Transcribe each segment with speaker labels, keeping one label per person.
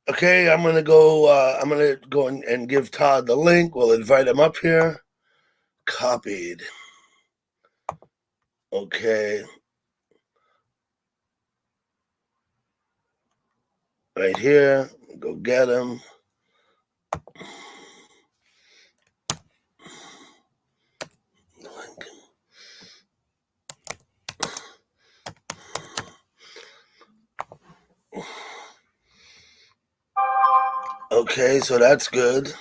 Speaker 1: Okay, I'm gonna go. I'm gonna go and give Todd the link. We'll invite him up here. Copied. Okay. Right here. Go get him. Okay, so that's good.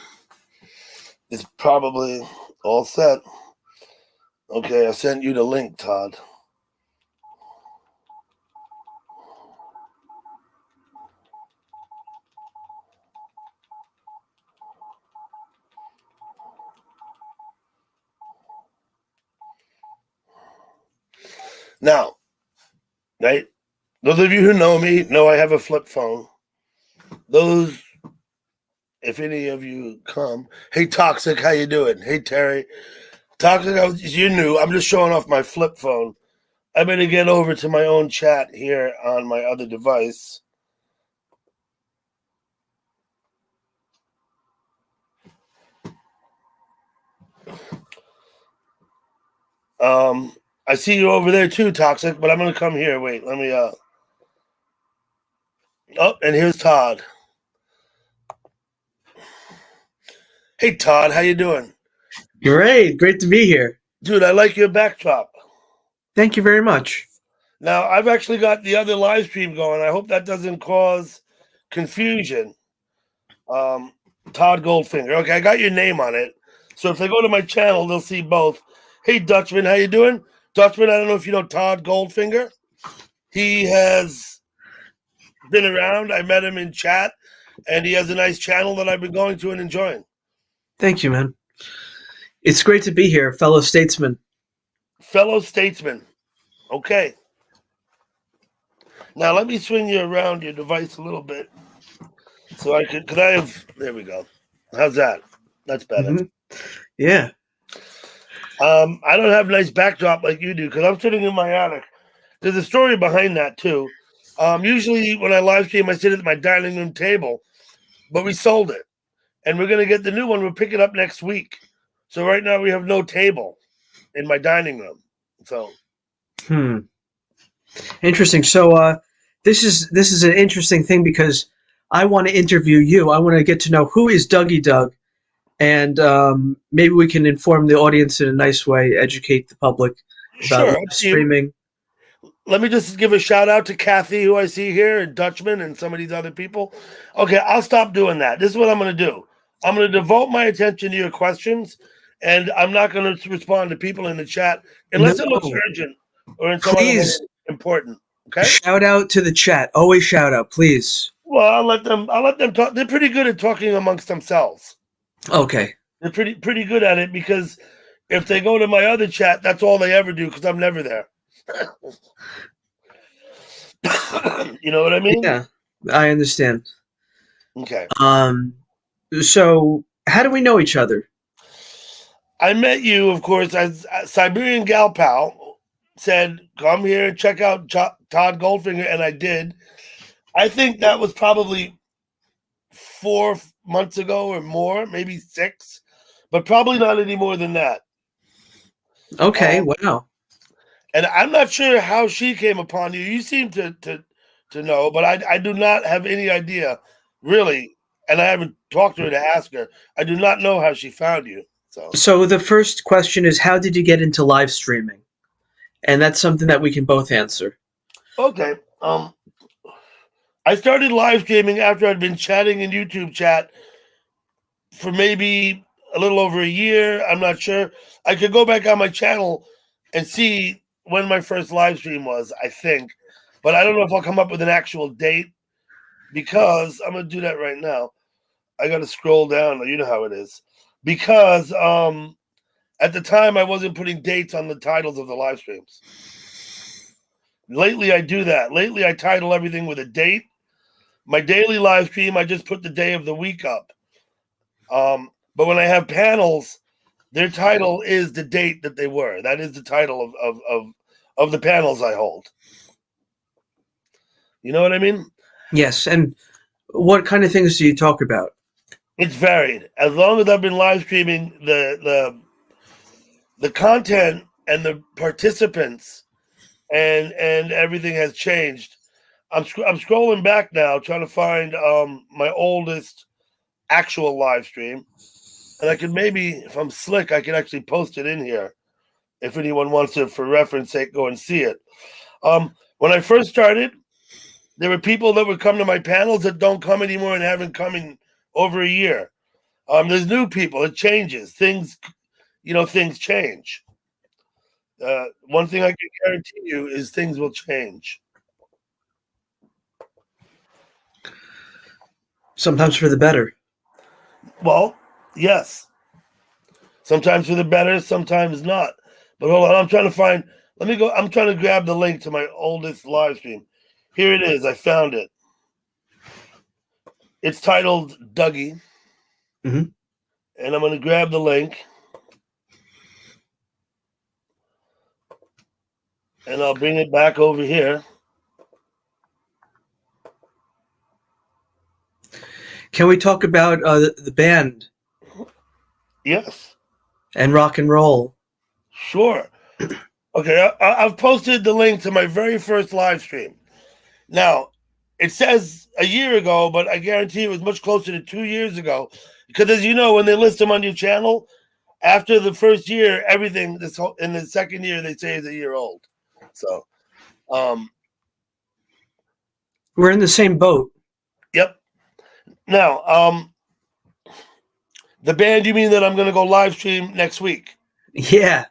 Speaker 1: It's probably all set. Okay, I sent you the link, Todd. Now, right? Those of you who know me know I have a flip phone. Those, if any of you come, hey Toxic, how you doing? Hey Terry, Toxic, you knew. I'm just showing off my flip phone. I better get over to my own chat here on my other device. I see you over there too, Toxic, but I'm gonna come here. Wait, let me Oh, and here's Todd. Hey Todd, how you doing?
Speaker 2: Great. Great to be here.
Speaker 1: Dude, I like your backdrop.
Speaker 2: Thank you very much.
Speaker 1: Now, I've actually got the other live stream going. I hope that doesn't cause confusion. Todd Goldfinger. Okay, I got your name on it. So if they go to my channel, they'll see both. Hey, Dutchman, how you doing? Dutchman, I don't know if you know Todd Goldfinger. He has been around. I met him in chat, and he has a nice channel that I've been going to and enjoying.
Speaker 2: Thank you, man. It's great to be here, fellow statesman.
Speaker 1: Fellow statesman. Okay. Now let me swing you around your device a little bit. So I could I have there we go. How's that? That's better.
Speaker 2: Mm-hmm. Yeah.
Speaker 1: I don't have a nice backdrop like you do because I'm sitting in my attic. There's a story behind that too. Usually when I live stream, I sit at my dining room table, but we sold it. And we're gonna get the new one. We'll pick it up next week. So right now we have no table in my dining room. So
Speaker 2: Interesting. So this is an interesting thing because I want to interview you. I want to get to know who is Dougie Doug, and maybe we can inform the audience in a nice way, educate the public about
Speaker 1: sure.
Speaker 2: live streaming.
Speaker 1: Let me just give a shout out to Kathy, who I see here, and Dutchman, and some of these other people. Okay, I'll stop doing that. This is what I'm going to do. I'm going to devote my attention to your questions, and I'm not going to respond to people in the chat unless it looks urgent or in some other way important. Okay.
Speaker 2: Shout out to the chat. Always shout out, please.
Speaker 1: Well, I'll let them talk. They're pretty good at talking amongst themselves.
Speaker 2: Okay.
Speaker 1: They're pretty good at it because if they go to my other chat, that's all they ever do because I'm never there. You know what I mean?
Speaker 2: Yeah, I understand.
Speaker 1: Okay.
Speaker 2: So how do we know each other?
Speaker 1: I met you, of course, as Siberian Gal Pal said, come here and check out Todd Goldfinger, and I did. I think that was probably 4 months ago or more, maybe 6, but probably not any more than that.
Speaker 2: Okay, wow.
Speaker 1: And I'm not sure how she came upon you. You seem to know, but I do not have any idea, really. And I haven't talked to her to ask her. I do not know how she found you.
Speaker 2: So the first question is, how did you get into live streaming? And that's something that we can both answer.
Speaker 1: Okay. I started live streaming after I'd been chatting in YouTube chat for maybe a little over a year. I'm not sure. I could go back on my channel and see when my first live stream was, I think. But I don't know if I'll come up with an actual date because I'm going to do that right now. I got to scroll down. You know how it is. Because at the time, I wasn't putting dates on the titles of the live streams. Lately, I do that. Lately, I title everything with a date. My daily live stream, I just put the day of the week up. But when I have panels, their title is the date that they were. That is the title of the panels I hold. You know what I mean?
Speaker 2: Yes. And What kind of things do you talk about?
Speaker 1: It's varied. As long as I've been live streaming, the content and the participants and everything has changed. I'm scrolling back now, trying to find my oldest actual live stream, and I can maybe, if I'm slick, I can actually post it in here. If anyone wants to, for reference sake, go and see it. When I first started, there were people that would come to my panels that don't come anymore and haven't come in over a year. There's new people. It changes. Things change. One thing I can guarantee you is things will change.
Speaker 2: Sometimes for the better.
Speaker 1: Well, yes. Sometimes for the better, sometimes not. But hold on, I'm trying to find. Let me go. I'm trying to grab the link to my oldest live stream. Here it is. I found it. It's titled Dougie.
Speaker 2: Mm-hmm.
Speaker 1: And I'm going to grab the link. And I'll bring it back over here.
Speaker 2: Can we talk about the band?
Speaker 1: Yes.
Speaker 2: And rock and roll.
Speaker 1: Sure. Okay, I've posted the link to my very first live stream. Now, it says a year ago, but I guarantee it was much closer to 2 years ago. Because as you know, when they list them on your channel, after the first year, everything in the second year they say is a year old. So,
Speaker 2: we're in the same boat.
Speaker 1: Yep. Now, the band, you mean that I'm going to go live stream next week?
Speaker 2: Yeah.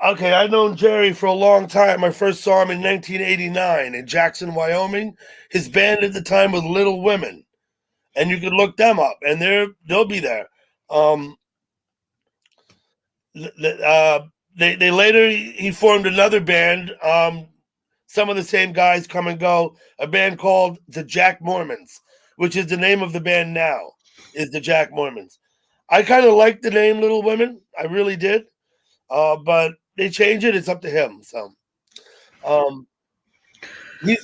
Speaker 1: Okay, I've known Jerry for a long time. I first saw him in 1989 in Jackson, Wyoming. His band at the time was Little Women, and you could look them up, and they'll be there. They later he formed another band. Some of the same guys come and go. A band called the Jack Mormons, which is the name of the band now, is the Jack Mormons. I kind of liked the name Little Women. I really did. But they change it. It's up to him. So, he's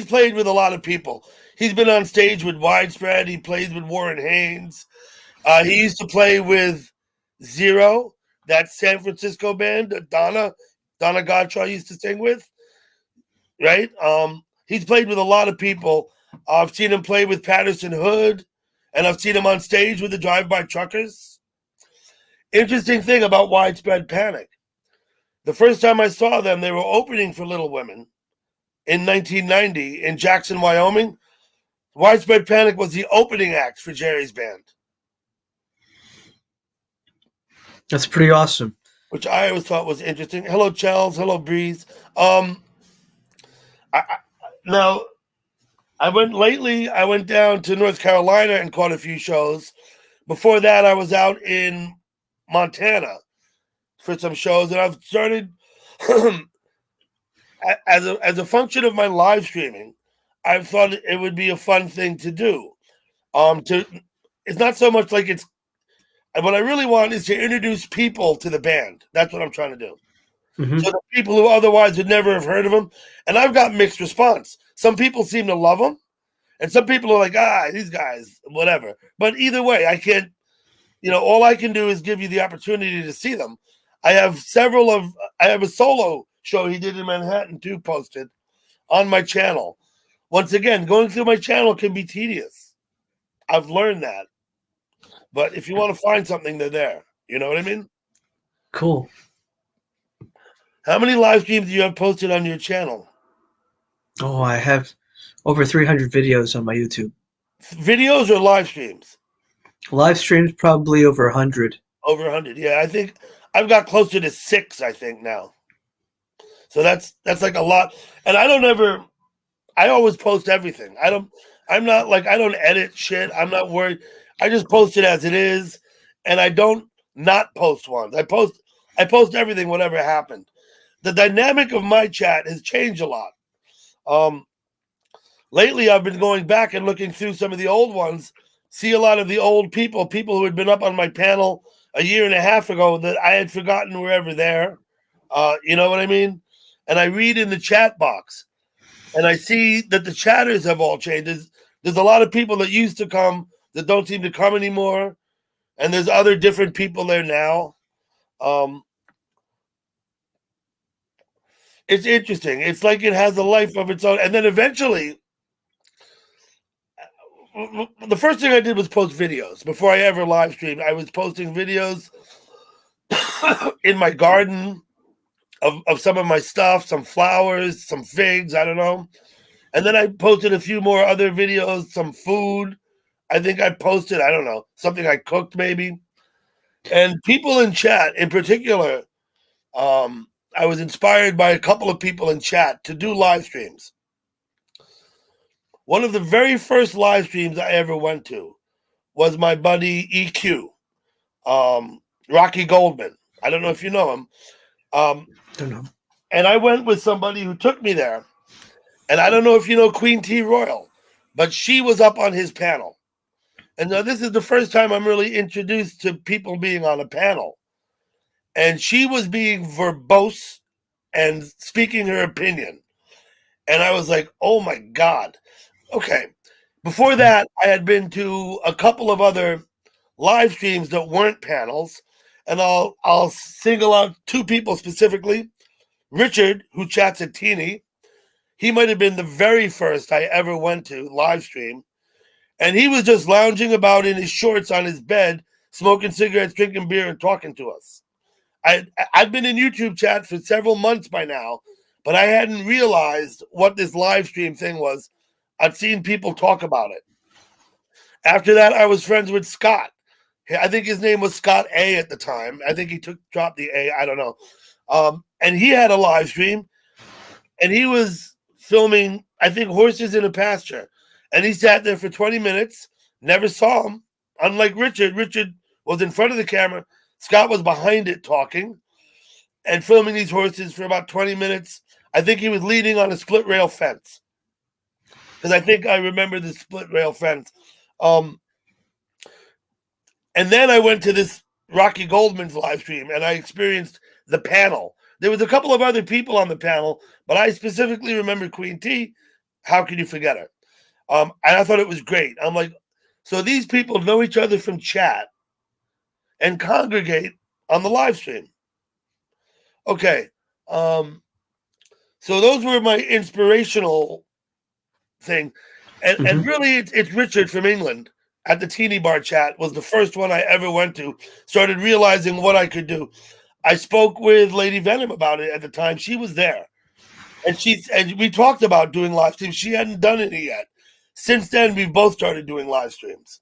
Speaker 1: played with a lot of people. He's been on stage with Widespread. He plays with Warren Haynes. He used to play with Zero, that San Francisco band that Donna Gottschall used to sing with. Right? He's played with a lot of people. I've seen him play with Patterson Hood, and I've seen him on stage with the Drive-By Truckers. Interesting thing about Widespread Panic. The first time I saw them, they were opening for Little Women in 1990 in Jackson, Wyoming. Widespread Panic was the opening act for Jerry's band.
Speaker 2: That's pretty awesome.
Speaker 1: Which I always thought was interesting. Hello, Chels. Hello, Breeze. Now, I went down to North Carolina and caught a few shows. Before that, I was out in Montana for some shows, and I've started as a function of my live streaming. I've thought it would be a fun thing to do. It's not so much like it's. What I really want is to introduce people to the band. That's what I'm trying to do. Mm-hmm. So the people who otherwise would never have heard of them, and I've got mixed response. Some people seem to love them, and some people are like, these guys, whatever. But either way, I can't. All I can do is give you the opportunity to see them. I have a solo show he did in Manhattan too posted on my channel. Once again, going through my channel can be tedious. I've learned that. But if you want to find something, they're there. You know what I mean?
Speaker 2: Cool.
Speaker 1: How many live streams do you have posted on your channel?
Speaker 2: Oh, I have over 300 videos on my YouTube.
Speaker 1: Videos or live streams?
Speaker 2: Live streams, probably over 100.
Speaker 1: Over 100, yeah. I think I've got closer to 6, I think, now. So that's like a lot. And I always post everything. I don't edit shit. I'm not worried. I just post it as it is, and I don't not post ones. I post everything, whatever happened. The dynamic of my chat has changed a lot. Lately, I've been going back and looking through some of the old ones, see a lot of the old people who had been up on my panel a year and a half ago that I had forgotten were ever there. You know what I mean? And I read in the chat box. and I see that the chatters have all changed. There's a lot of people that used to come that don't seem to come anymore, and there's other different people there now. It's interesting. It's like it has a life of its own. And then eventually, the first thing I did was post videos. Before I ever live streamed, I was posting videos in my garden of some of my stuff, some flowers, some figs, I don't know. And then I posted a few more other videos, some food. I think I posted, I don't know, something I cooked maybe. And people in chat in particular, I was inspired by a couple of people in chat to do live streams. One of the very first live streams I ever went to was my buddy EQ, Rocky Goldman. I don't know if you know him.
Speaker 2: Don't know.
Speaker 1: And I went with somebody who took me there. And I don't know if you know Queen T Royal, but she was up on his panel. And now this is the first time I'm really introduced to people being on a panel. And she was being verbose and speaking her opinion. And I was like, oh my God. Okay. Before that, I had been to a couple of other live streams that weren't panels. And I'll single out two people specifically. Richard, who chats at Teeny. He might have been the very first I ever went to live stream. And he was just lounging about in his shorts on his bed, smoking cigarettes, drinking beer, and talking to us. I've been in YouTube chat for several months by now, but I hadn't realized what this live stream thing was. I'd seen people talk about it. After that, I was friends with Scott. I think his name was Scott A at the time. I think he dropped the A. I don't know. And he had a live stream, and he was filming, I think, horses in a pasture. And he sat there for 20 minutes, never saw him. Unlike Richard was in front of the camera. Scott was behind it talking and filming these horses for about 20 minutes. I think he was leaning on a split rail fence. Because I think I remember the split rail fence. And then I went to this Rocky Goldman's live stream and I experienced the panel. There was a couple of other people on the panel, but I specifically remember Queen T. How can you forget her? And I thought it was great. I'm like, so these people know each other from chat and congregate on the live stream. Okay. So those were my inspirational thing. And really, it's Richard from England at the Teeny Bar chat was the first one I ever went to. Started realizing what I could do. I spoke with Lady Venom about it at the time. She was there. And we talked about doing live streams. She hadn't done any yet. Since then, we've both started doing live streams.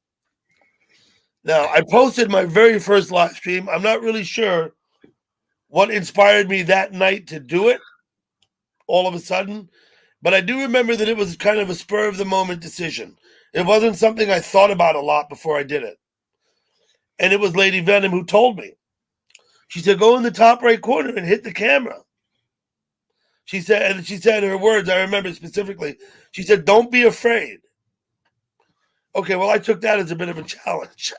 Speaker 1: Now, I posted my very first live stream. I'm not really sure what inspired me that night to do it all of a sudden, but I do remember that it was kind of a spur of the moment decision. It wasn't something I thought about a lot before I did it. And it was Lady Venom who told me. She said, go in the top right corner and hit the camera. She said her words, I remember specifically. She said, don't be afraid. Okay, well, I took that as a bit of a challenge.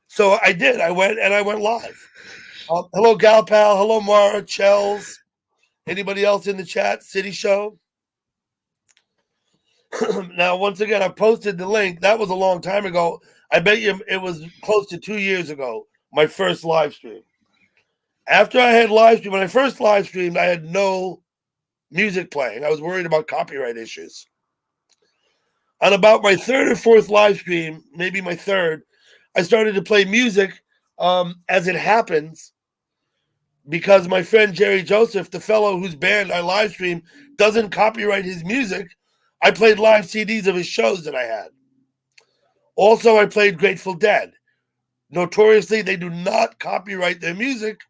Speaker 1: So I did. I went live. Hello, Gal Pal. Hello, Mara, Chels. Anybody else in the chat? City Show. Now, once again, I posted the link. That was a long time ago. I bet you it was close to 2 years ago, my first live stream. After I had live streamed, when I first live streamed, I had no music playing. I was worried about copyright issues. On about my third or fourth live stream, maybe my third, I started to play music as it happens because my friend Jerry Joseph, the fellow whose band I live stream, doesn't copyright his music. I played live CDs of his shows that I had. Also, I played Grateful Dead. Notoriously, they do not copyright their music.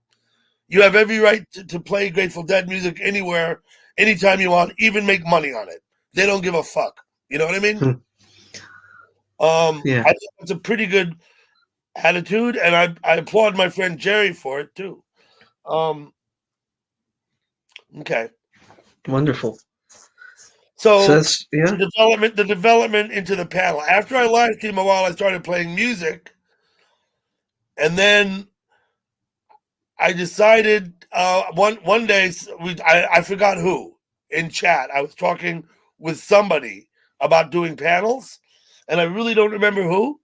Speaker 1: You have every right to play Grateful Dead music anywhere, anytime you want, even make money on it. They don't give a fuck. You know what I mean?
Speaker 2: Yeah.
Speaker 1: I think it's a pretty good attitude, and I applaud my friend Jerry for it too. Okay.
Speaker 2: Wonderful.
Speaker 1: So
Speaker 2: that's
Speaker 1: the development into the panel. After I live streamed a while, I started playing music, and then I decided one day I forgot who. in chat. I was talking with somebody about doing panels, and I really don't remember who.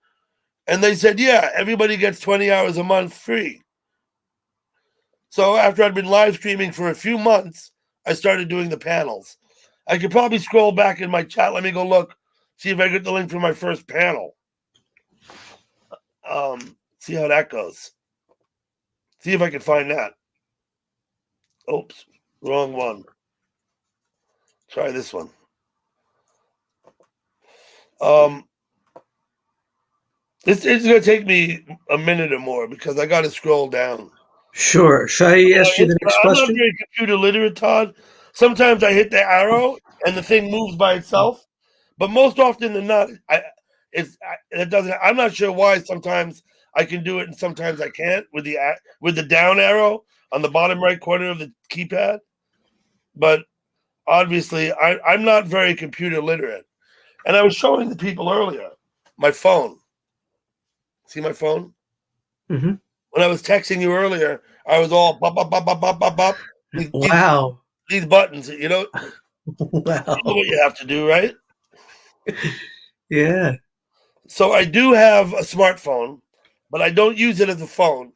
Speaker 1: And they said, yeah, everybody gets 20 hours a month free. So after I'd been live streaming for a few months, I started doing the panels. I could probably scroll back in my chat. Let me go look, see if I get the link for my first panel. See how that goes. See if I can find that. Oops, wrong one. Try this one. It's going to take me a minute or more because I got to scroll down.
Speaker 2: Sure. Should I ask you the next
Speaker 1: I'm
Speaker 2: question?
Speaker 1: not very computer literate, Todd. Sometimes I hit the arrow and the thing moves by itself, but most often than not, it doesn't. I'm not sure why. Sometimes I can do it and sometimes I can't with the down arrow on the bottom right corner of the keypad. But obviously, I'm not very computer literate, and I was showing the people earlier my phone. See my phone?
Speaker 2: Mm-hmm.
Speaker 1: When I was texting you earlier, I was all bop, bop, bop, bop, bop, bop, bop.
Speaker 2: Wow.
Speaker 1: These buttons, you know
Speaker 2: Wow.
Speaker 1: what you have to do, right?
Speaker 2: Yeah.
Speaker 1: So I do have a smartphone, but I don't use it as a phone.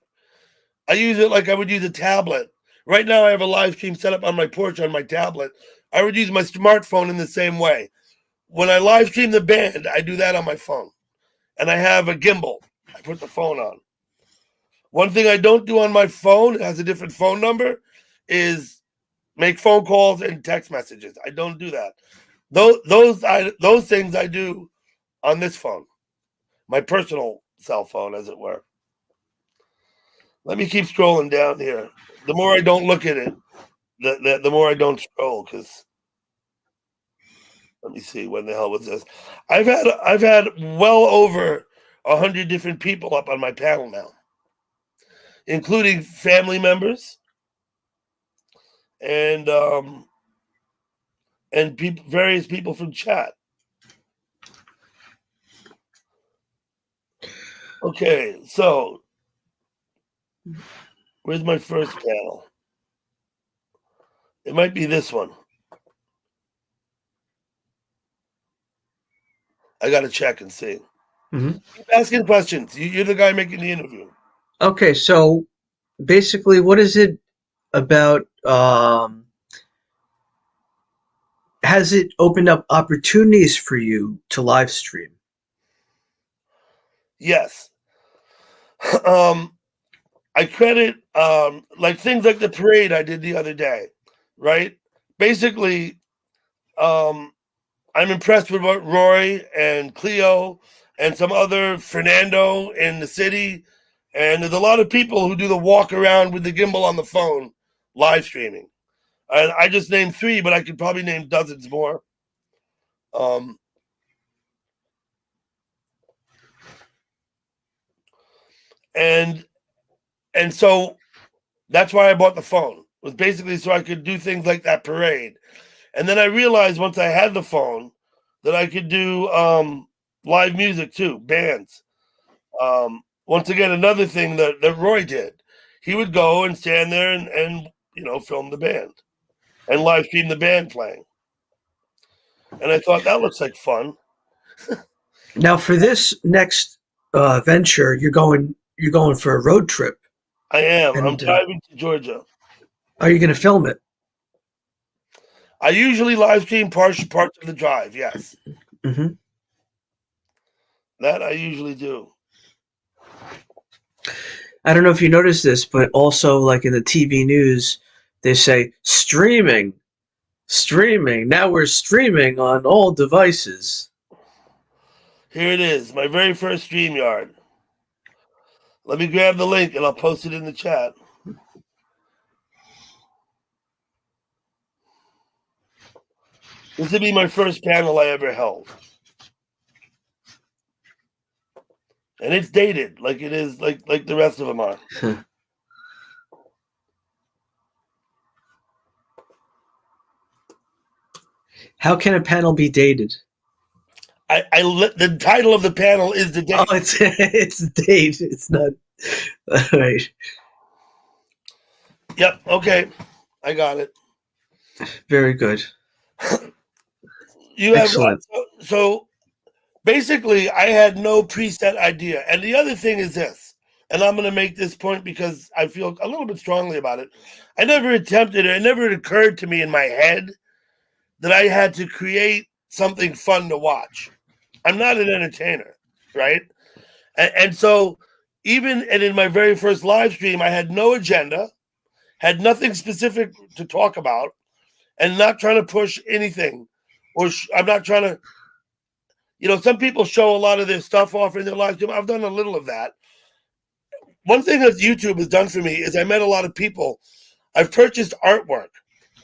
Speaker 1: I use it like I would use a tablet. Right now, I have a live stream set up on my porch on my tablet. I would use my smartphone in the same way. When I live stream the band, I do that on my phone. And I have a gimbal. I put the phone on. One thing I don't do on my phone, it has a different phone number, is make phone calls and text messages. I don't do that. Those things I do on this phone, my personal cell phone, as it were. Let me keep scrolling down here. The more I don't look at it, the more I don't scroll. Because let me see, when the hell was this? I've had well over 100 different people up on my panel now, including family members and various people from chat. Okay, so where's my first panel? It might be this one. I got to check and see.
Speaker 2: Mm-hmm.
Speaker 1: Keep asking questions. You're the guy making the interview.
Speaker 2: Okay, so basically, what is it about? Has it opened up opportunities for you to live stream?
Speaker 1: Yes. I credit like things like the parade I did the other day, right? Basically, I'm impressed with what Roy and Cleo and some other Fernando in the city. And there's a lot of people who do the walk around with the gimbal on the phone live streaming. And I just named 3, but I could probably name dozens more. And so that's why I bought the phone, was basically so I could do things like that parade. And then I realized once I had the phone that I could do live music too, bands. Once again, another thing that Roy did, he would go and stand there and film the band and live stream the band playing. And I thought that looks like fun.
Speaker 2: Now, for this next venture, you're going for a road trip.
Speaker 1: I am. I'm
Speaker 2: And
Speaker 1: driving to Georgia.
Speaker 2: are you going to film it?
Speaker 1: I usually live stream parts of the drive. Yes,
Speaker 2: Mm-hmm.
Speaker 1: that I usually do.
Speaker 2: I don't know if you noticed this, but also like in the TV news, they say streaming. Now we're streaming on all devices.
Speaker 1: Here it is, my very first StreamYard. Let me grab the link and I'll post it in the chat. This will be my first panel I ever held. And it's dated, like it is, like the rest of them are.
Speaker 2: How can a panel be dated?
Speaker 1: The title of the panel is the date.
Speaker 2: Oh, it's date. It's not. All right.
Speaker 1: Yep. Okay. I got it.
Speaker 2: Very good.
Speaker 1: You have
Speaker 2: Excellent.
Speaker 1: so basically, I had no preset idea. And the other thing is this, and I'm going to make this point because I feel a little bit strongly about it. I never attempted it. It never occurred to me in my head that I had to create something fun to watch. I'm not an entertainer, right? And so, even and in my very first live stream, I had no agenda, had nothing specific to talk about, and not trying to push anything. I'm not trying to, some people show a lot of their stuff off in their live stream. I've done a little of that. One thing that YouTube has done for me is I met a lot of people. I've purchased artwork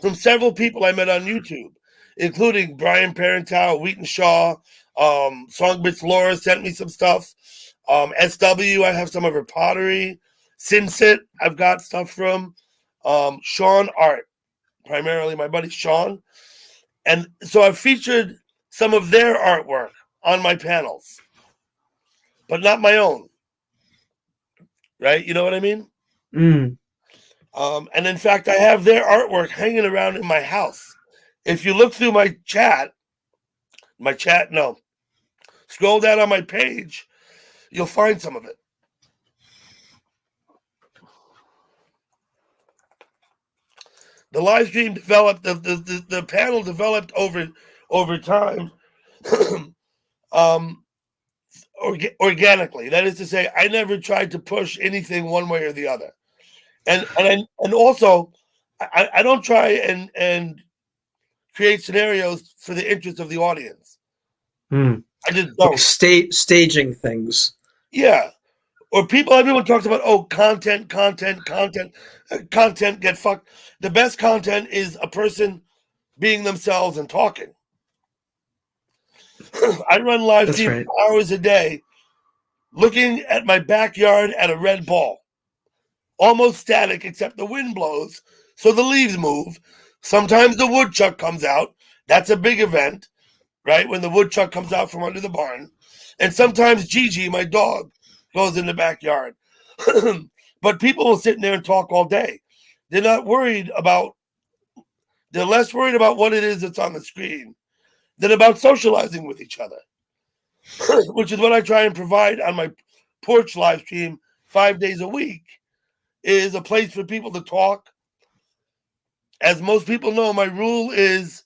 Speaker 1: from several people I met on YouTube, including Brian Parentow, Wheaton Shaw, Songbits Laura sent me some stuff. SW, I have some of her pottery. Sinsit, I've got stuff from. Sean Art, primarily my buddy Sean. And so I've featured some of their artwork on my panels, but not my own. Right? You know what I mean?
Speaker 2: Mm.
Speaker 1: And in fact, I have their artwork hanging around in my house. If you look through my chat, scroll down on my page, you'll find some of it. The live stream developed, the panel developed over time, organically. That is to say, I never tried to push anything one way or the other, and also, I don't try and create scenarios for the interest of the audience.
Speaker 2: Mm.
Speaker 1: I just don't.
Speaker 2: Like staging things.
Speaker 1: Yeah. Or everyone talks about, content get fucked. The best content is a person being themselves and talking. I run live
Speaker 2: That's
Speaker 1: stream
Speaker 2: right.
Speaker 1: hours a day looking at my backyard at a red ball. Almost static except the wind blows, so the leaves move. Sometimes the woodchuck comes out. That's a big event, right? When the woodchuck comes out from under the barn. And sometimes Gigi, my dog, goes in the backyard. But people will sit in there and talk all day. They're less worried about what it is that's on the screen than about socializing with each other, which is what I try and provide on my porch live stream 5 days a week, is a place for people to talk. As most people know, my rule is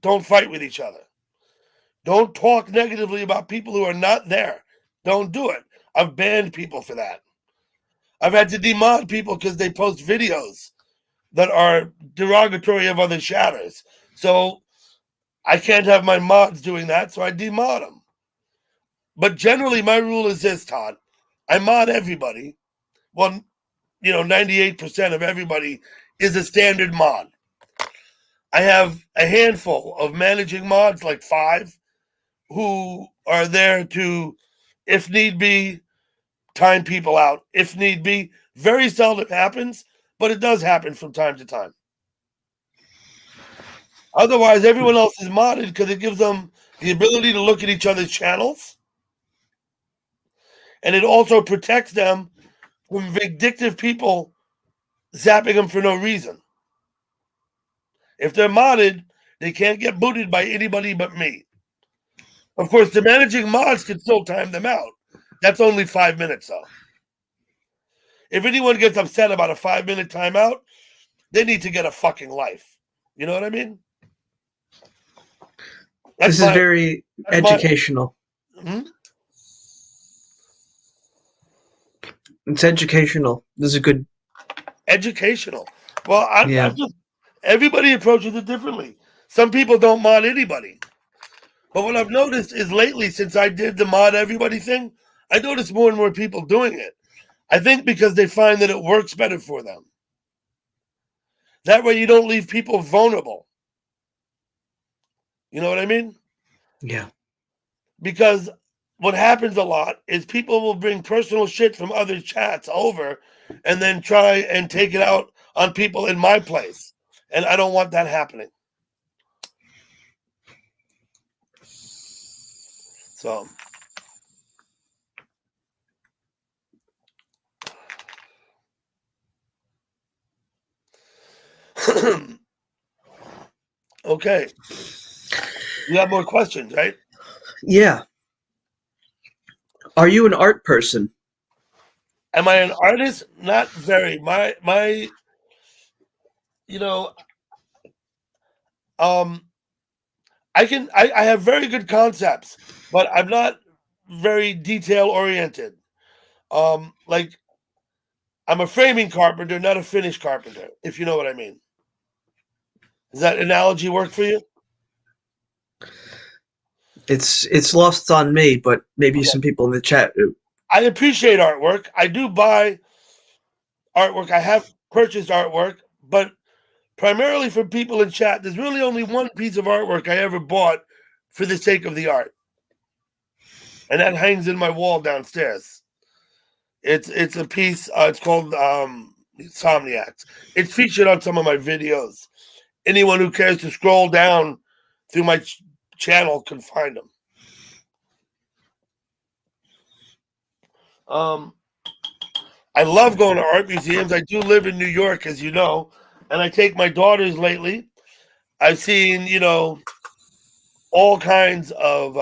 Speaker 1: don't fight with each other. Don't talk negatively about people who are not there. Don't do it. I've banned people for that. I've had to demod people because they post videos that are derogatory of other shatters. So I can't have my mods doing that, so I demod them. But generally, my rule is this, Todd. I mod everybody. Well, 98% of everybody is a standard mod. I have a handful of managing mods, like 5, who are there to, if need be, time people out. If need be, very seldom happens, but it does happen from time to time. Otherwise, everyone else is modded because it gives them the ability to look at each other's channels. And it also protects them from vindictive people zapping them for no reason. If they're modded, they can't get booted by anybody but me. Of course, the managing mods can still time them out. That's only 5 minutes, though. If anyone gets upset about a 5-minute timeout, they need to get a fucking life. You know what I mean?
Speaker 2: This is very educational. It's educational. This is good.
Speaker 1: Educational. Well, I'm just, everybody approaches it differently. Some people don't mod anybody. But what I've noticed is lately, since I did the mod everybody thing, I notice more and more people doing it. I think because they find that it works better for them. That way you don't leave people vulnerable. You know what I mean?
Speaker 2: Yeah.
Speaker 1: Because what happens a lot is people will bring personal shit from other chats over and then try and take it out on people in my place. And I don't want that happening. So Okay. You have more questions, right?
Speaker 2: Yeah. Are you an art person?
Speaker 1: Am I an artist? Not very. My you know, um I have very good concepts, but I'm not very detail oriented. Like I'm a framing carpenter, not a finish carpenter, if you know what I mean. Does that analogy work for you?
Speaker 2: It's lost on me, but maybe
Speaker 1: Okay.
Speaker 2: some people in the chat do.
Speaker 1: I appreciate artwork. I do buy artwork. I have purchased artwork, but primarily for people in chat, there's really only one piece of artwork I ever bought for the sake of the art, and that hangs in my wall downstairs. It's a piece. It's called Insomniacs. It's featured on some of my videos. Anyone who cares to scroll down through my channel can find them. I love going to art museums. I do live in New York, as you know, and I take my daughters lately. I've seen, all kinds of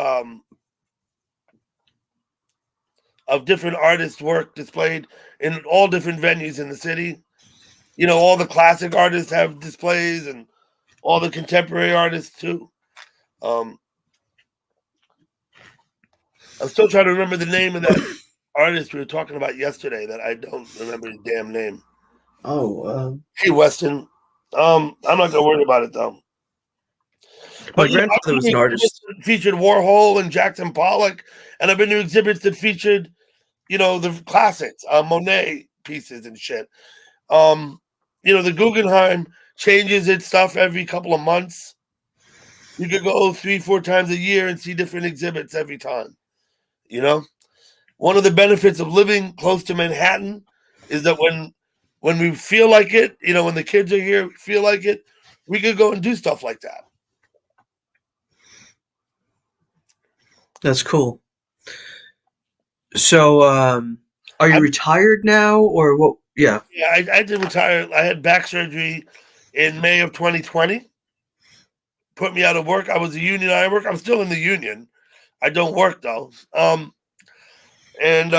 Speaker 1: different artists' work displayed in all different venues in the city. All the classic artists have displays, and all the contemporary artists too. I'm still trying to remember the name of that artist we were talking about yesterday that I don't remember his damn name.
Speaker 2: Oh,
Speaker 1: Hey, Weston. I'm not gonna worry about it though.
Speaker 2: my
Speaker 1: But
Speaker 2: grandfather
Speaker 1: I've
Speaker 2: was
Speaker 1: been
Speaker 2: an
Speaker 1: to exhibits
Speaker 2: artist.
Speaker 1: that featured Warhol and Jackson Pollock, and I've been to exhibits that featured, the classics, Monet pieces and shit. The Guggenheim changes its stuff every couple of months. You could go 3-4 times a year and see different exhibits every time. One of the benefits of living close to Manhattan is that when we feel like it, when the kids are here, we feel like it, we could go and do stuff like that.
Speaker 2: That's cool. So, are you retired now, or what? Yeah.
Speaker 1: Yeah, I did retire. I had back surgery in May of 2020. Put me out of work. I was a union iron worker. I'm still in the union. I don't work though. And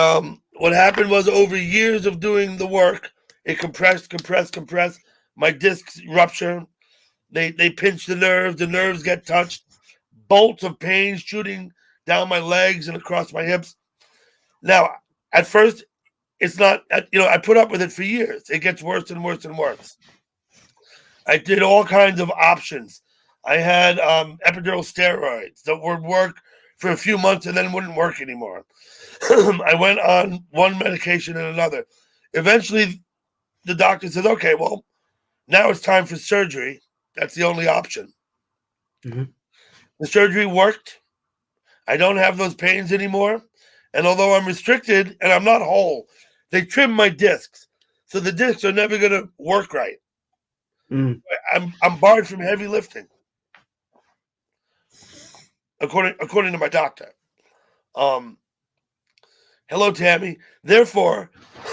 Speaker 1: what happened was over years of doing the work, it compressed. My discs rupture. They pinch the nerves. The nerves get touched. Bolts of pain shooting down my legs and across my hips. Now, at first, it's not. I put up with it for years. It gets worse and worse and worse. I did all kinds of options. I had epidural steroids that would work for a few months and then wouldn't work anymore. I went on one medication and another. Eventually, the doctor says, okay, well, now it's time for surgery. That's the only option.
Speaker 2: Mm-hmm.
Speaker 1: The surgery worked. I don't have those pains anymore. And although I'm restricted and I'm not whole, they trimmed my discs. So the discs are never going to work right.
Speaker 2: Mm.
Speaker 1: I'm barred from heavy lifting, according to my doctor. Hello, Tammy. Therefore,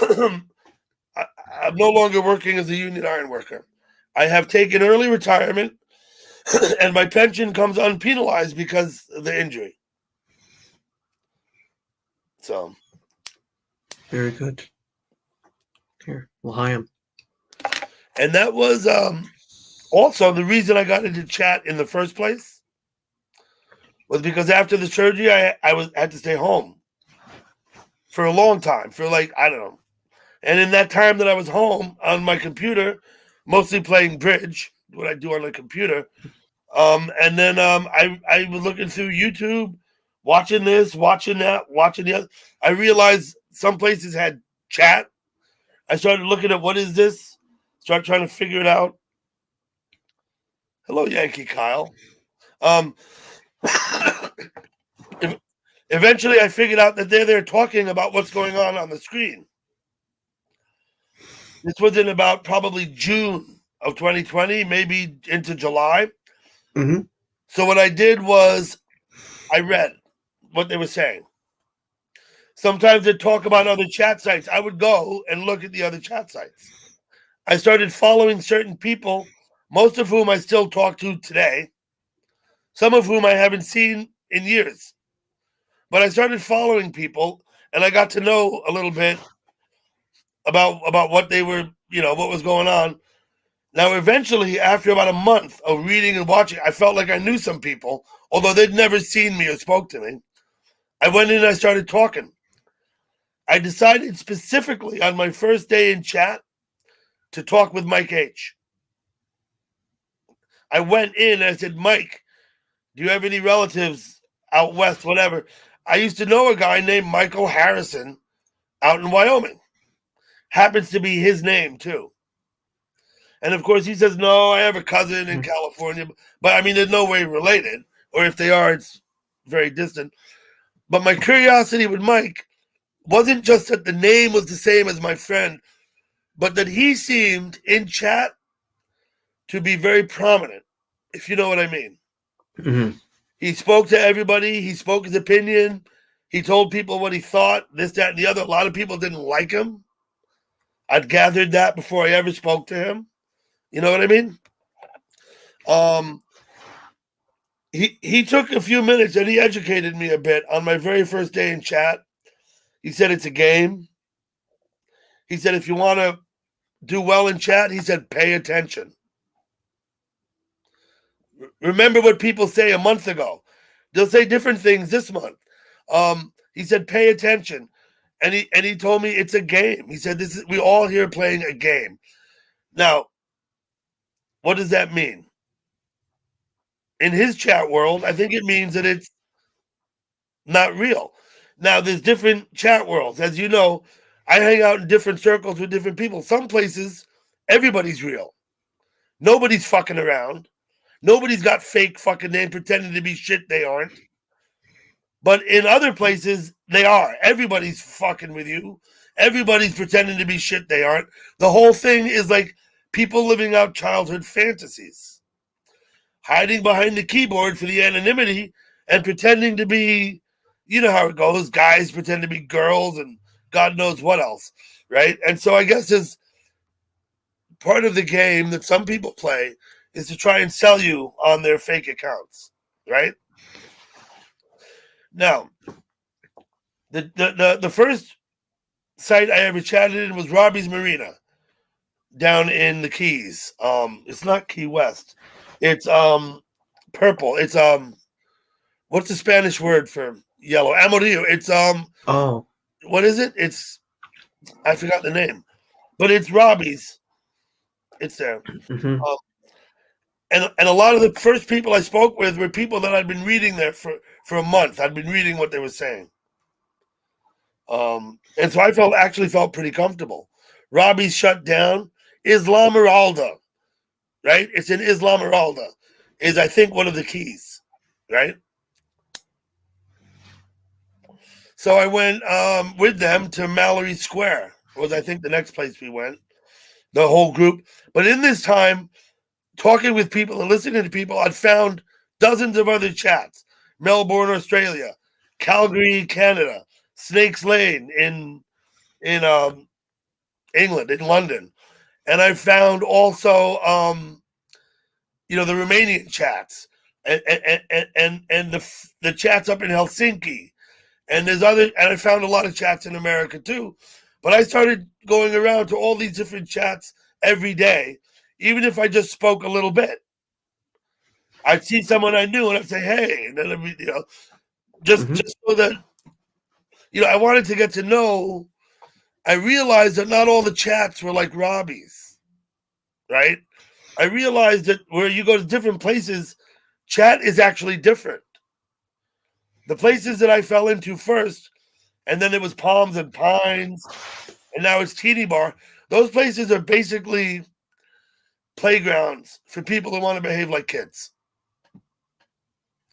Speaker 1: I'm no longer working as a union iron worker. I have taken early retirement, and my pension comes unpenalized because of the injury. So,
Speaker 2: Very good. Here, L'chaim.
Speaker 1: and that was also the reason I got into chat in the first place was because after the surgery, I had to stay home for a long time, for I don't know. And in that time that I was home on my computer, mostly playing bridge, what I do on the computer, and then I was looking through YouTube, watching this, watching that, watching the other. I realized some places had chat. I started looking at what is this, start trying to figure it out. Hello, Yankee Kyle. Eventually, I figured out that they're there talking about what's going on the screen. This was in about probably June of 2020, maybe into July.
Speaker 2: Mm-hmm.
Speaker 1: So what I did was I read what they were saying. Sometimes they'd talk about other chat sites. I would go and look at the other chat sites. I started following certain people most of whom I still talk to today, some of whom I haven't seen in years. But I started following people, and I got to know a little bit about what they were, what was going on. Now, eventually, after about a month of reading and watching, I felt like I knew some people, although they'd never seen me or spoke to me. I went in and I started talking. I decided specifically on my first day in chat to talk with Mike H. I went in and I said, Mike, do you have any relatives out west, whatever? I used to know a guy named Michael Harrison out in Wyoming. Happens to be his name, too. And, of course, he says, no, I have a cousin in California. But, I mean, there's no way related. Or if they are, it's very distant. But my curiosity with Mike wasn't just that the name was the same as my friend, but that he seemed in chat to be very prominent, if you know what I mean.
Speaker 2: Mm-hmm.
Speaker 1: He spoke to everybody. He spoke his opinion. He told people what he thought, this, that, and the other. A lot of people didn't like him. I'd gathered that before I ever spoke to him. You know what I mean? He took a few minutes and he educated me a bit on my very first day in chat. He said it's a game. He said if you want to do well in chat, he said pay attention. Remember what people say a month ago. They'll say different things this month. He said pay attention. And he told me it's a game. He said we all here playing a game. Now, what does that mean? In his chat world, I think it means that it's not real. Now, there's different chat worlds. As you know, I hang out in different circles with different people. Some places, everybody's real. Nobody's fucking around. Nobody's got fake fucking name pretending to be shit they aren't. But in other places, they are. Everybody's fucking with you. Everybody's pretending to be shit they aren't. The whole thing is like people living out childhood fantasies. Hiding behind the keyboard for the anonymity and pretending to be, you know how it goes, guys pretend to be girls and God knows what else, right? And so I guess as part of the game that some people play is to try and sell you on their fake accounts, right? Now, the first site I ever chatted in was Robbie's Marina down in the Keys. It's not Key West. It's purple. It's what's the Spanish word for yellow? Amarillo. It's what is it? It's I forgot the name, but it's Robbie's. It's there.
Speaker 2: Mm-hmm.
Speaker 1: And a lot of the first people I spoke with were people that I'd been reading there for a month. I'd been reading what they were saying. And so I actually felt pretty comfortable. Robbie's shut down. Islamoralda, right? It's in Islamoralda, is I think one of the keys, right? So I went with them to Mallory Square, was I think the next place we went, the whole group. But in this time, talking with people and listening to people, I'd found dozens of other chats. Melbourne, Australia, Calgary, Canada, Snakes Lane in England, in London. And I found also, the Romanian chats and the chats up in Helsinki. And and I found a lot of chats in America too. But I started going around to all these different chats every day, even if I just spoke a little bit. I'd see someone I knew and I'd say, hey, and then just so that, I wanted to get to know. I realized that not all the chats were like Robbie's, right? I realized that where you go to different places, chat is actually different. The places that I fell into first, and then it was Palms and Pines, and now it's Teeny Bar. Those places are basically playgrounds for people who want to behave like kids,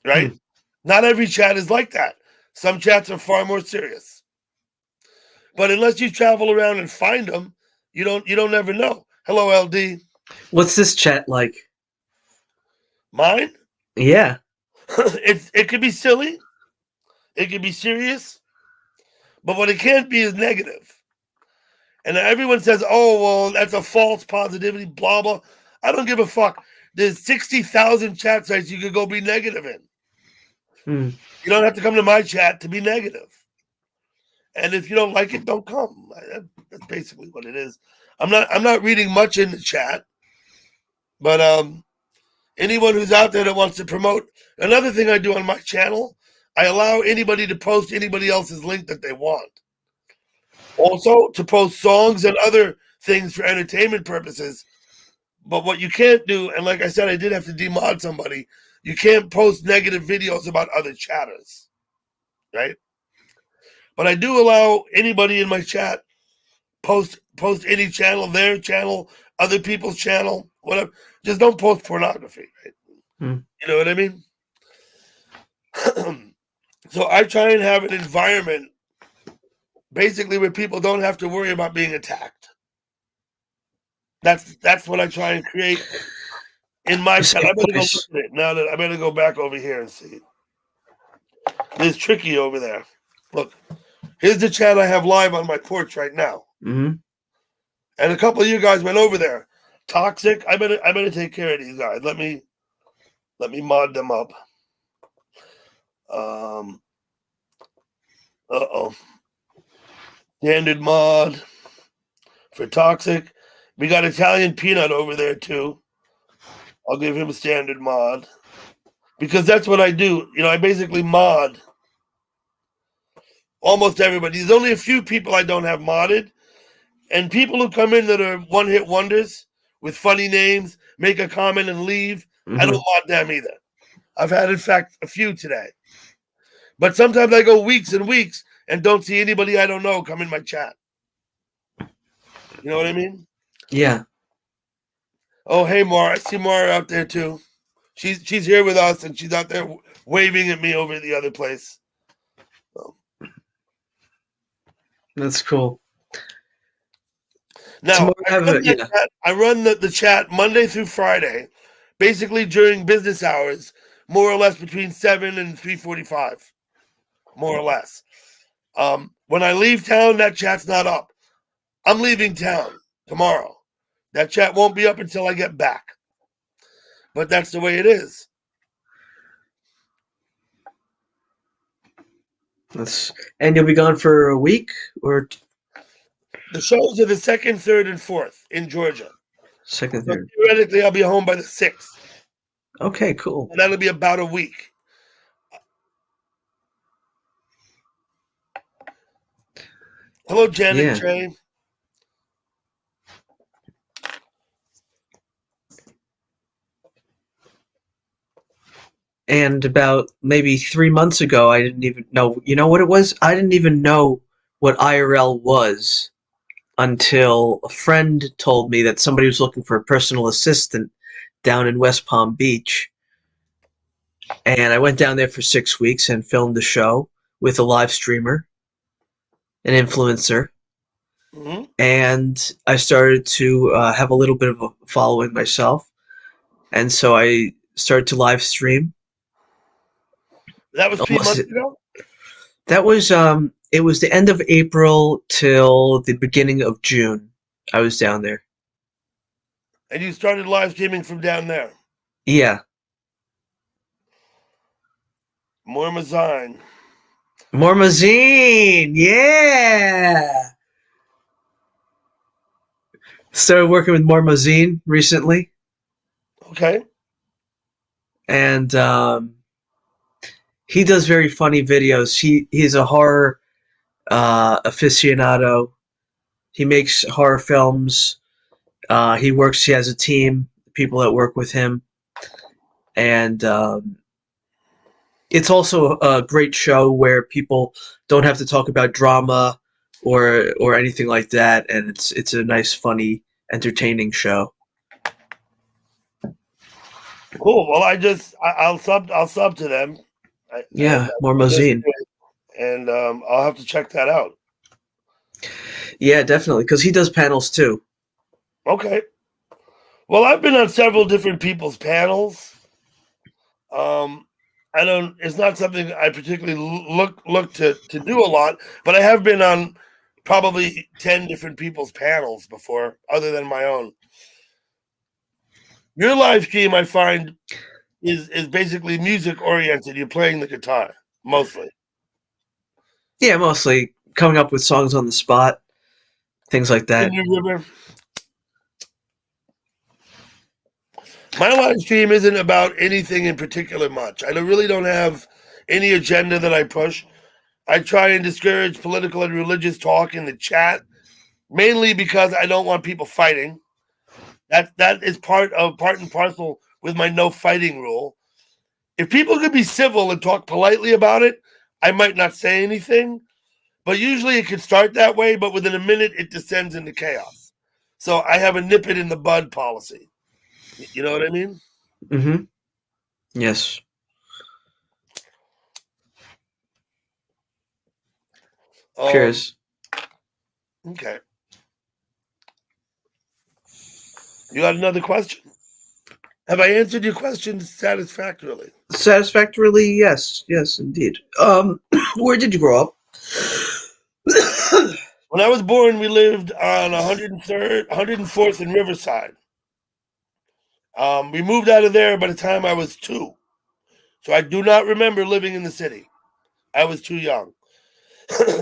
Speaker 1: right? Not every chat is like that. Some chats are far more serious. But unless you travel around and find them, you don't ever know. Hello, LD.
Speaker 2: What's this chat like?
Speaker 1: Mine?
Speaker 2: Yeah.
Speaker 1: It could be silly. It could be serious. But what it can't be is negative. And everyone says, oh, well, that's a false positivity, blah, blah. I don't give a fuck. There's 60,000 chat sites you could go be negative in. You don't have to come to my chat to be negative. And if you don't like it, don't come. That's basically what it is. I'm not reading much in the chat, but anyone who's out there that wants to promote. Another thing I do on my channel, I allow anybody to post anybody else's link that they want. Also, to post songs and other things for entertainment purposes. But what you can't do, and like I said, I did have to demod somebody, you can't post negative videos about other chatters, right? But I do allow anybody in my chat post any channel, their channel, other people's channel, whatever. Just don't post pornography, right? You know what I mean? So I try and have an environment basically where people don't have to worry about being attacked. That's what I try and create in my chat. I better go look at it now. That I better go back over here and see. There's Tricky over there. Look, here's the chat I have live on my porch right now. And a couple of you guys went over there. Toxic. I better take care of these guys. Let me mod them up. Standard mod for Toxic. We got Italian Peanut over there too. I'll give him a standard mod because that's what I do. You know, I basically mod almost everybody. There's only a few people I don't have modded, and people who come in that are one-hit wonders with funny names, make a comment and leave. I don't mod them either. I've had, in fact, a few today. But sometimes I go weeks and weeks and don't see anybody I don't know come in my chat. You know what I mean?
Speaker 2: Yeah.
Speaker 1: Oh, hey, Mara. I see Mara out there, too. She's here with us, and she's out there waving at me over the other place. So.
Speaker 2: That's cool.
Speaker 1: Now, I run the chat Monday through Friday, basically during business hours, more or less between 7 and 3:45, more or less. When I leave town, that chat's not up. I'm leaving town tomorrow. That chat won't be up until I get back. But that's the way it is.
Speaker 2: And you'll be gone for a week? Or
Speaker 1: the shows are the 2nd, 3rd, and 4th in Georgia.
Speaker 2: 2nd, 3rd.
Speaker 1: So theoretically, I'll be home by the 6th.
Speaker 2: Okay, cool.
Speaker 1: And that'll be about a week. Hello, Janet Trey.
Speaker 2: And about maybe 3 months ago, I didn't even know. You know what it was? I didn't even know what IRL was until a friend told me that somebody was looking for a personal assistant down in West Palm Beach. And I went down there for 6 weeks and filmed the show with a live streamer, an influencer. And I started to have a little bit of a following myself. And so I started to live stream.
Speaker 1: That was 3 months ago?
Speaker 2: That was, it was the end of April till the beginning of June. I was down there.
Speaker 1: And you started live streaming from down there?
Speaker 2: Yeah.
Speaker 1: Mormazine,
Speaker 2: yeah! Started working with Mormazine recently.
Speaker 1: Okay.
Speaker 2: And he does very funny videos. He's a horror aficionado. He makes horror films. He has a team, people that work with him. And it's also a great show where people don't have to talk about drama or anything like that, and it's a nice, funny, entertaining show.
Speaker 1: Cool. Well, I'll sub to them.
Speaker 2: Mormazine.
Speaker 1: And I'll have to check that out.
Speaker 2: Yeah, definitely, because he does panels too.
Speaker 1: Okay. Well, I've been on several different people's panels. It's not something I particularly look to do a lot, but I have been on probably 10 different people's panels before, other than my own. Your live stream, I find, is basically music oriented. You're playing the guitar mostly.
Speaker 2: Yeah, mostly coming up with songs on the spot, things like that.
Speaker 1: My live stream isn't about anything in particular much. I really don't have any agenda that I push. I try and discourage political and religious talk in the chat, mainly because I don't want people fighting. That is part and parcel with my no fighting rule. If people could be civil and talk politely about it, I might not say anything. But usually it could start that way, but within a minute it descends into chaos. So I have a nip it in the bud policy. You know what I mean?
Speaker 2: Mm-hmm. Yes. Cheers.
Speaker 1: Okay. You got another question? Have I answered your question satisfactorily?
Speaker 2: Satisfactorily, yes. Yes, indeed. Where did you grow up?
Speaker 1: When I was born, we lived on 103rd, 104th and Riverside. We moved out of there by the time I was 2. So I do not remember living in the city. I was too young.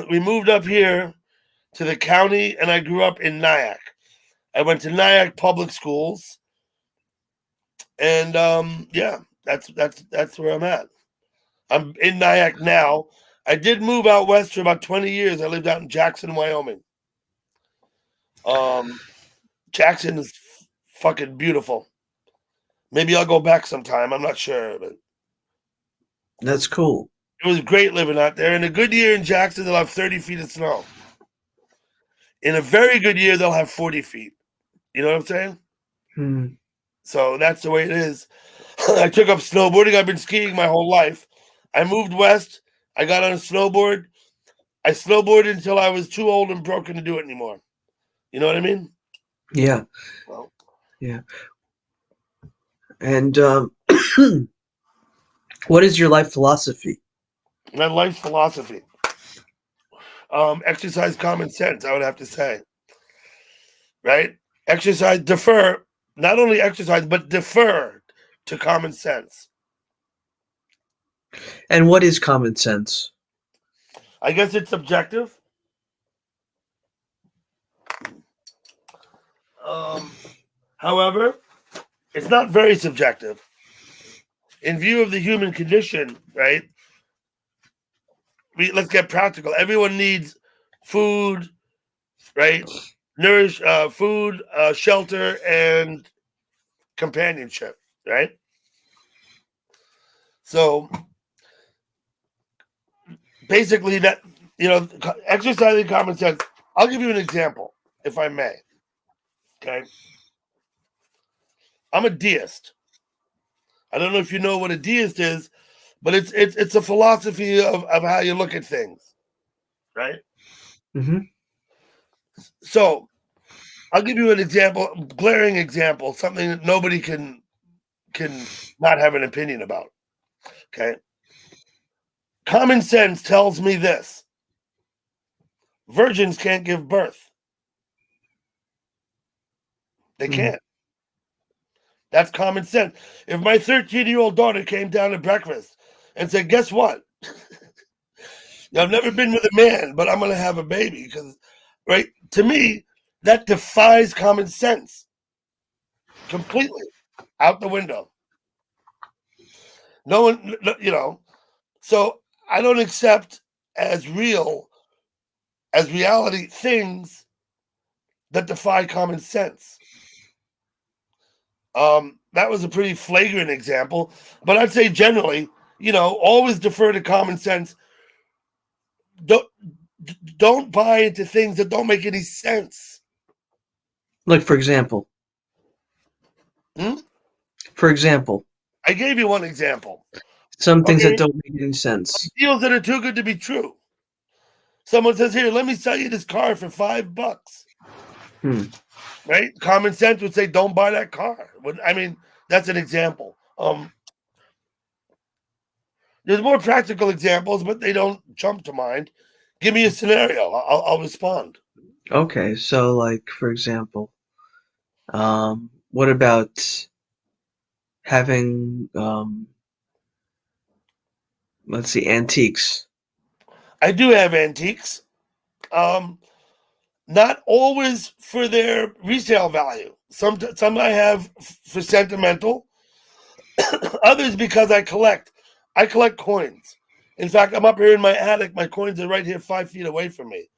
Speaker 1: We moved up here to the county, and I grew up in Nyack. I went to Nyack public schools, and yeah, that's where I'm at. I'm in Nyack now. I did move out west for about 20 years. I lived out in Jackson, Wyoming. Jackson is fucking beautiful. Maybe I'll go back sometime. I'm not sure, but
Speaker 2: That's cool.
Speaker 1: it was great living out there. In a good year in Jackson, they'll have 30 feet of snow. In a very good year, they'll have 40 feet. You know what I'm saying?
Speaker 2: Hmm.
Speaker 1: So that's the way it is. I took up snowboarding. I've been skiing my whole life. I moved west. I got on a snowboard. I snowboarded until I was too old and broken to do it anymore. You know what I mean?
Speaker 2: Yeah.
Speaker 1: Well,
Speaker 2: Yeah. And what is your life philosophy?
Speaker 1: my life philosophy. Exercise common sense, I would have to say. Right? Exercise, defer, not only exercise, but defer to common sense.
Speaker 2: And what is common sense?
Speaker 1: I guess it's subjective. However, it's not very subjective. In view of the human condition, right? Let's get practical. Everyone needs food, right? Food, shelter, and companionship, right? So basically, that exercising common sense. I'll give you an example, if I may. Okay, I'm a deist. I don't know if you know what a deist is, but it's a philosophy of how you look at things, right?
Speaker 2: Mm-hmm.
Speaker 1: So I'll give you an example, glaring example, something that nobody can not have an opinion about. Okay, common sense tells me this: virgins can't give birth. They can't. That's common sense. If my 13-year-old daughter came down to breakfast and said, "Guess what? I've never been with a man, but I'm going to have a baby," because, right, to me, that defies common sense completely, out the window. No one, so I don't accept as real, as reality, things that defy common sense. That was a pretty flagrant example, but I'd say generally, always defer to common sense. Don't buy into things that don't make any sense.
Speaker 2: Like, for example. For example.
Speaker 1: I gave you one example.
Speaker 2: Some things that don't make any sense.
Speaker 1: Deals that are too good to be true. Someone says, "Here, let me sell you this car for $5." Right? Common sense would say, "Don't buy that car." I mean, that's an example. There's more practical examples, but they don't jump to mind. Give me a scenario. I'll respond.
Speaker 2: Okay, so like, for example, what about having let's see, antiques.
Speaker 1: I do have antiques. Not always for their resale value. Some I have for sentimental. Others because I collect. I collect coins. In fact, I'm up here in my attic. My coins are right here 5 feet away from me.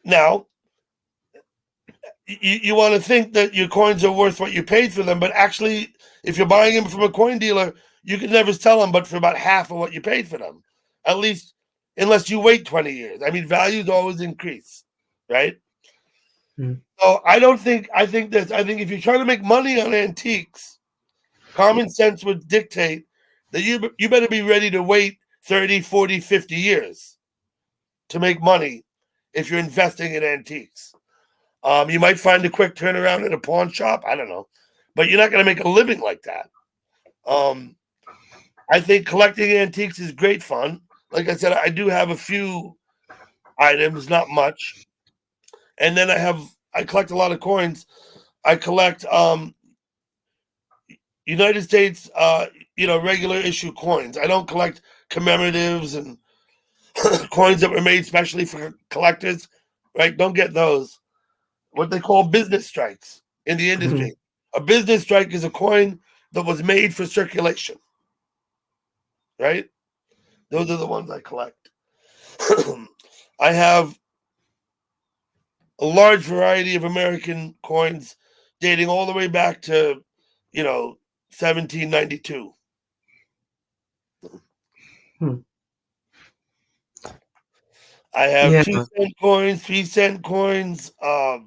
Speaker 1: Now, you want to think that your coins are worth what you paid for them, but actually, if you're buying them from a coin dealer, you can never sell them but for about half of what you paid for them. At least, unless you wait 20 years. I mean, values always increase, right? So I think if you're trying to make money on antiques, common sense would dictate that you better be ready to wait 30, 40, 50 years to make money if you're investing in antiques. You might find a quick turnaround at a pawn shop. I don't know. But you're not going to make a living like that. I think collecting antiques is great fun. Like I said, I do have a few items, not much. And then I collect a lot of coins. I collect United States, regular issue coins. I don't collect commemoratives and coins that were made specially for collectors, right? Don't get those. What they call business strikes in the industry. A business strike is a coin that was made for circulation, right? Those are the ones I collect. I have a large variety of American coins dating all the way back to, 1792. I have 2-cent coins, 3-cent coins, all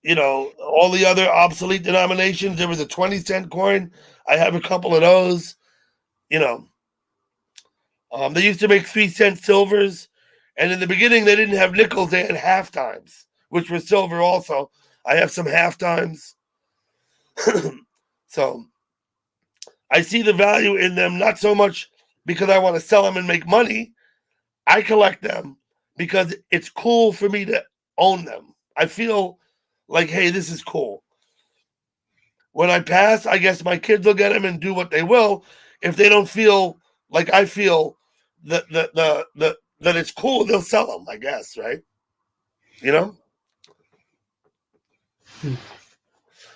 Speaker 1: the other obsolete denominations. There was a 20-cent coin. I have a couple of those, They used to make 3-cent silvers. And in the beginning, they didn't have nickels. They had half times, which were silver also. I have some half times. So I see the value in them, not so much because I want to sell them and make money. I collect them because it's cool for me to own them. I feel like, hey, this is cool. When I pass, I guess my kids will get them and do what they will. If they don't feel like I feel that it's cool, they'll sell them, I guess, right?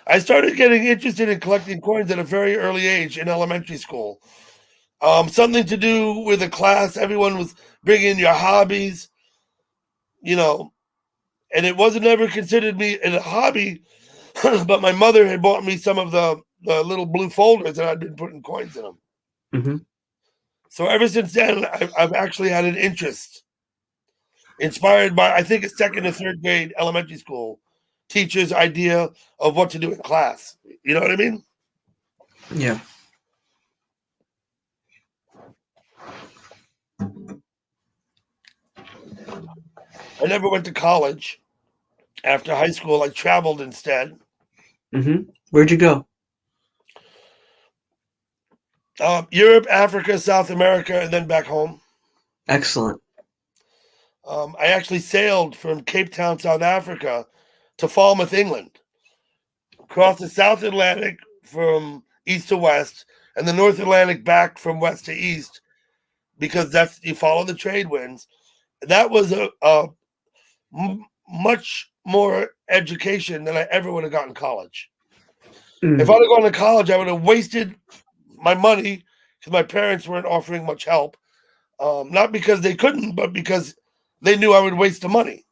Speaker 1: I started getting interested in collecting coins at a very early age in elementary school. Something to do with a class. Everyone was bringing your hobbies, and it wasn't ever considered me a hobby, but my mother had bought me some of the little blue folders and I'd been putting coins in them. So ever since then, I've actually had an interest, inspired by, I think, a 2nd or 3rd grade elementary school teacher's idea of what to do in class. You know what I mean?
Speaker 2: Yeah.
Speaker 1: I never went to college. After high school, I traveled instead.
Speaker 2: Where'd you go?
Speaker 1: Europe, Africa, South America, and then back home.
Speaker 2: Excellent.
Speaker 1: I actually sailed from Cape Town, South Africa, to Falmouth, England. Across the South Atlantic from east to west, and the North Atlantic back from west to east, because you follow the trade winds. That was a much more education than I ever would have gotten in college. If I'd have gone to college, I would have wasted my money because my parents weren't offering much help. Not because they couldn't, but because they knew I would waste the money.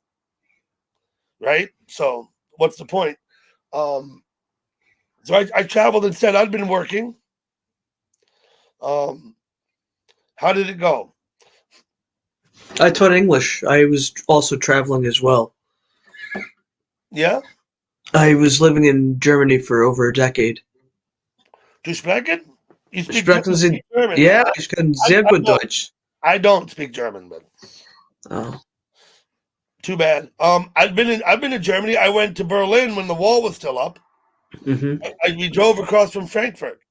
Speaker 1: Right? So what's the point? So I traveled instead. I'd been working. How did it go?
Speaker 2: I taught English. I was also traveling as well.
Speaker 1: Yeah?
Speaker 2: I was living in Germany for over a decade.
Speaker 1: Du sprechen? You speak
Speaker 2: Sprechen Sie?
Speaker 1: German?
Speaker 2: Ja, ich kann sehr gut Deutsch.
Speaker 1: I don't speak German, but too bad. I've been in Germany. I went to Berlin when the wall was still up. We drove across from Frankfurt.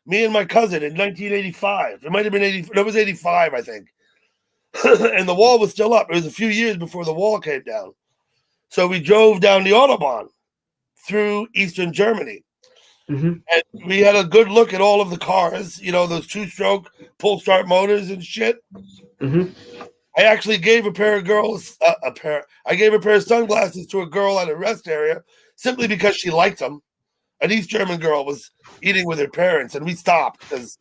Speaker 1: Me and my cousin in 1985. It might have been 80. It was 85, I think. And the wall was still up. It was a few years before the wall came down. So we drove down the Autobahn, through Eastern Germany.
Speaker 2: Mm-hmm.
Speaker 1: And we had a good look at all of the cars, those 2-stroke pull start motors and shit.
Speaker 2: Mm-hmm.
Speaker 1: I actually gave a pair of girls I gave a pair of sunglasses to a girl at a rest area simply because she liked them. An East German girl was eating with her parents, and we stopped because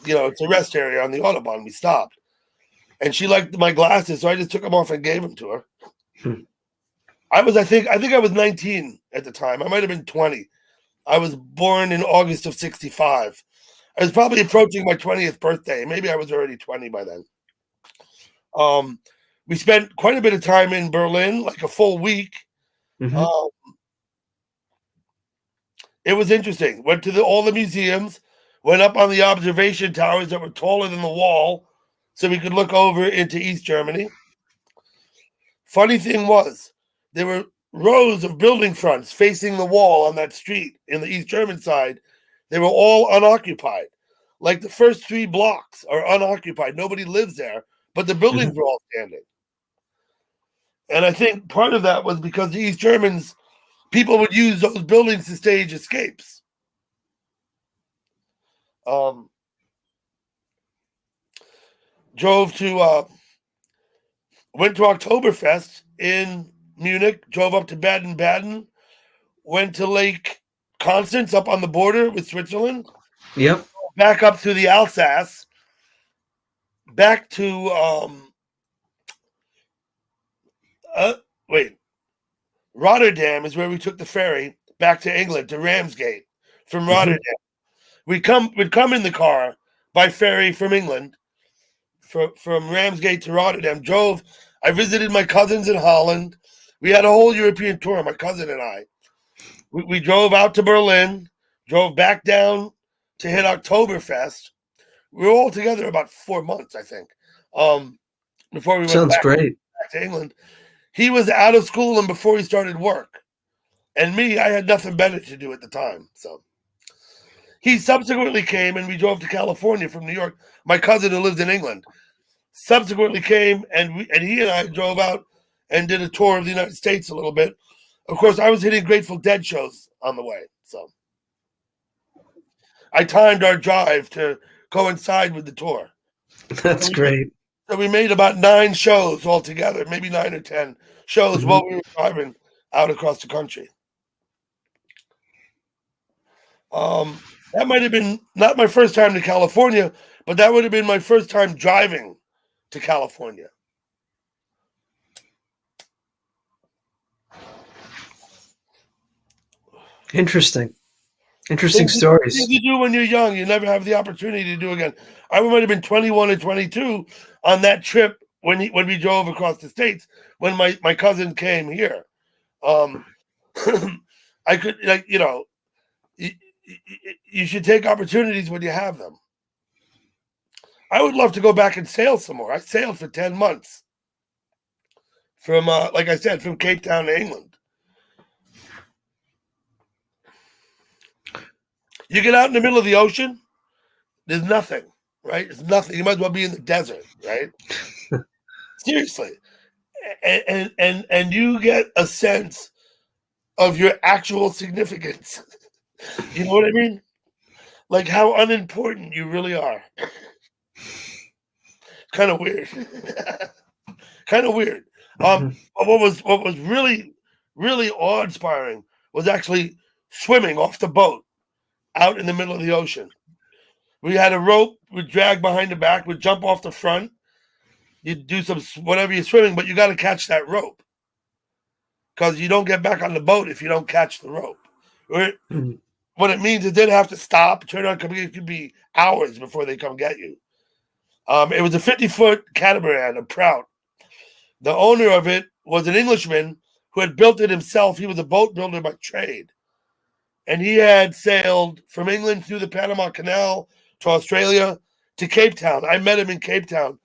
Speaker 1: it's a rest area on the Autobahn. We stopped, and she liked my glasses, so I just took them off and gave them to her.
Speaker 2: Hmm.
Speaker 1: I think I was 19 at the time. I might have been 20. I was born in August of 65. I was probably approaching my 20th birthday. Maybe I was already 20 by then. We spent quite a bit of time in Berlin, like a full week.
Speaker 2: Mm-hmm.
Speaker 1: It was interesting. Went to all the museums, went up on the observation towers that were taller than the wall so we could look over into East Germany. Funny thing was, there were rows of building fronts facing the wall on that street in the East German side. They were all unoccupied. Like the first 3 blocks are unoccupied. Nobody lives there, but the buildings were all standing. And I think part of that was because the East Germans, people would use those buildings to stage escapes. Went to Oktoberfest in Munich, drove up to Baden-Baden, went to Lake Constance up on the border with Switzerland.
Speaker 2: Yep.
Speaker 1: Back up through the Alsace, back to Rotterdam is where we took the ferry back to England, to Ramsgate from Rotterdam. We'd come in the car by ferry from England, from Ramsgate to Rotterdam. I visited my cousins in Holland. We had a whole European tour, my cousin and I. We drove out to Berlin, drove back down to hit Oktoberfest. We were all together about 4 months, I think, before we went
Speaker 2: Sounds
Speaker 1: back
Speaker 2: great.
Speaker 1: to England. He was out of school and before he started work. And me, I had nothing better to do at the time. So he subsequently came and we drove to California from New York. My cousin who lives in England subsequently came and he and I drove out and did a tour of the United States a little bit. Of course, I was hitting Grateful Dead shows on the way. So I timed our drive to coincide with the tour.
Speaker 2: That's great.
Speaker 1: So we made about 9 shows altogether, maybe 9 or 10 shows while we were driving out across the country. That might have been not my first time to California, but that would have been my first time driving to California.
Speaker 2: Interesting
Speaker 1: Things
Speaker 2: stories.
Speaker 1: you do when you're young, you never have the opportunity to do again. I might have been 21 or 22 on that trip when we drove across the states when my cousin came here. I could you should take opportunities when you have them. I would love to go back and sail some more. I sailed for 10 months from, like I said, from Cape Town to England. You get out in the middle of the ocean, there's nothing, right? It's nothing. You might as well be in the desert, right? Seriously. And you get a sense of your actual significance. You know what I mean? Like how unimportant you really are. Kind of weird. Kind of weird. But what was really, really awe-inspiring was actually swimming off the boat out in the middle of the ocean. We had a rope, we'd drag behind the back, we'd jump off the front. You'd do some whatever you're swimming, but you got to catch that rope because you don't get back on the boat if you don't catch the rope. What it means is they'd have to stop, turn on, it could be hours before they come get you. It was a 50-foot catamaran, a Prout. The owner of it was an Englishman who had built it himself. He was a boat builder by trade. And he had sailed from England through the Panama Canal to Australia to Cape Town. I met him in Cape Town.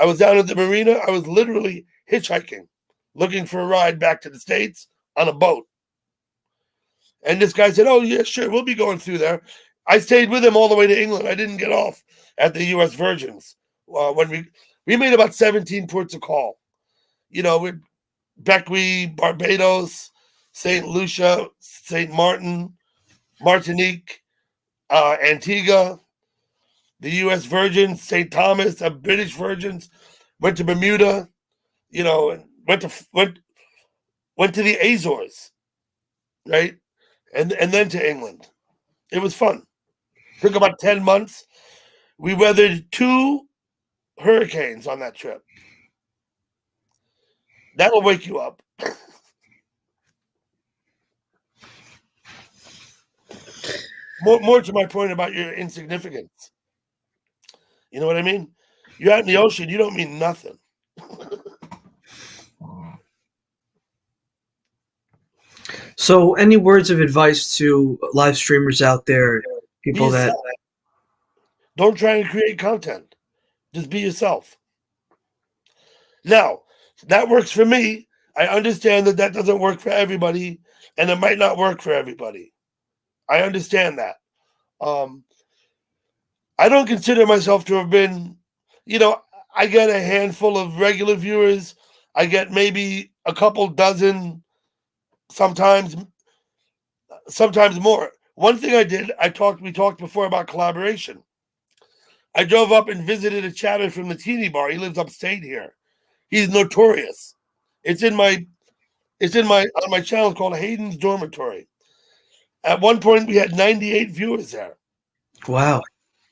Speaker 1: I was down at the marina. I was literally hitchhiking, looking for a ride back to the States on a boat. And this guy said, "Oh, yeah, sure, we'll be going through there." I stayed with him all the way to England. I didn't get off at the U.S. Virgins. When we made about 17 ports of call. You know, with Bequia, Barbados, St. Lucia, Saint Martin, Martinique, Antigua, the U.S. Virgins, St. Thomas, British Virgins, went to Bermuda, and went to the Azores, right, and then to England. It was fun. Took about 10 months. We weathered 2 hurricanes on that trip. That'll wake you up. More to my point about your insignificance. You know what I mean? You're out in the ocean, you don't mean nothing.
Speaker 2: So, any words of advice to live streamers out there, people that
Speaker 1: don't try and create content. Just be yourself. Now, that works for me. I understand that doesn't work for everybody, and it might not work for everybody. I understand that. I don't consider myself to have been, I get a handful of regular viewers. I get maybe a couple dozen, sometimes more. One thing I did, we talked before about collaboration. I drove up and visited a chatter from the Teeny Bar. He lives upstate here. He's notorious. It's on my channel called Hayden's Dormitory. At one point, we had 98 viewers there.
Speaker 2: Wow.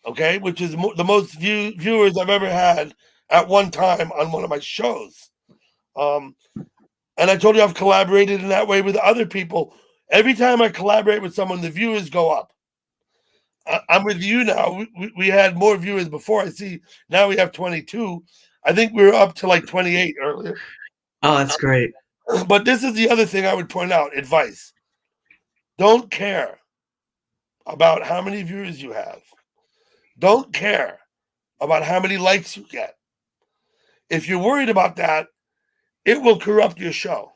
Speaker 1: Okay, which is the most viewers I've ever had at one time on one of my shows. And I told you I've collaborated in that way with other people. Every time I collaborate with someone, the viewers go up. I'm with you now. We had more viewers before. I see now we have 22. I think we were up to like 28 earlier.
Speaker 2: Oh, that's great.
Speaker 1: But this is the other thing I would point out. Advice. Don't care about how many viewers you have. Don't care about how many likes you get. If you're worried about that, it will corrupt your show.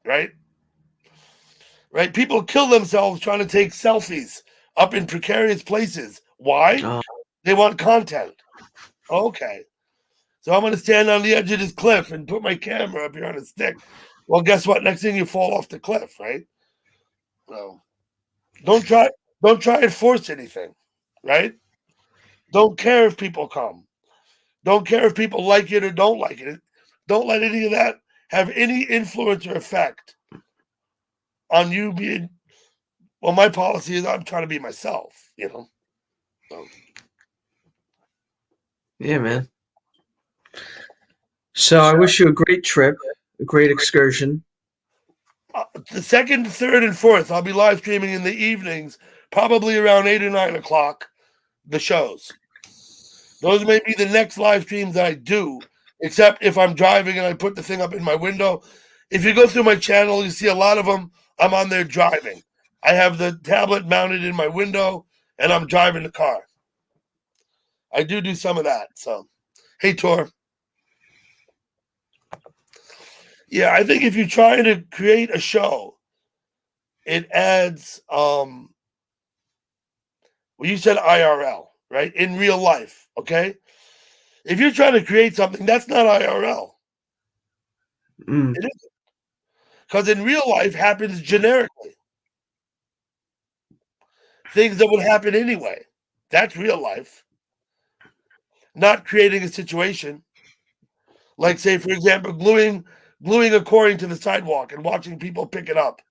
Speaker 1: Right? Right? People kill themselves trying to take selfies up in precarious places. Why?
Speaker 2: Oh.
Speaker 1: They want content. Okay. So I'm going to stand on the edge of this cliff and put my camera up here on a stick. Well, guess what? Next thing you fall off the cliff, right? So don't try and force anything, right? Don't care if people come. Don't care if people like it or don't like it. Don't let any of that have any influence or effect on you being. Well, my policy is I'm trying to be myself, So.
Speaker 2: Yeah, man. So I wish you a great trip, a great excursion.
Speaker 1: The 2nd, 3rd, and 4th, I'll be live streaming in the evenings, probably around 8 or 9 o'clock, the shows. Those may be the next live streams that I do, except if I'm driving and I put the thing up in my window. If you go through my channel, you see a lot of them, I'm on there driving. I have the tablet mounted in my window, and I'm driving the car. I do some of that, so. Hey, Tor. Yeah, I think if you're trying to create a show, it adds, well, you said IRL, right? In real life, okay? If you're trying to create something, that's not IRL. It isn't. Because in real life happens generically. Things that would happen anyway. That's real life. Not creating a situation. Like, say, for example, gluing a coin to the sidewalk and watching people pick it up.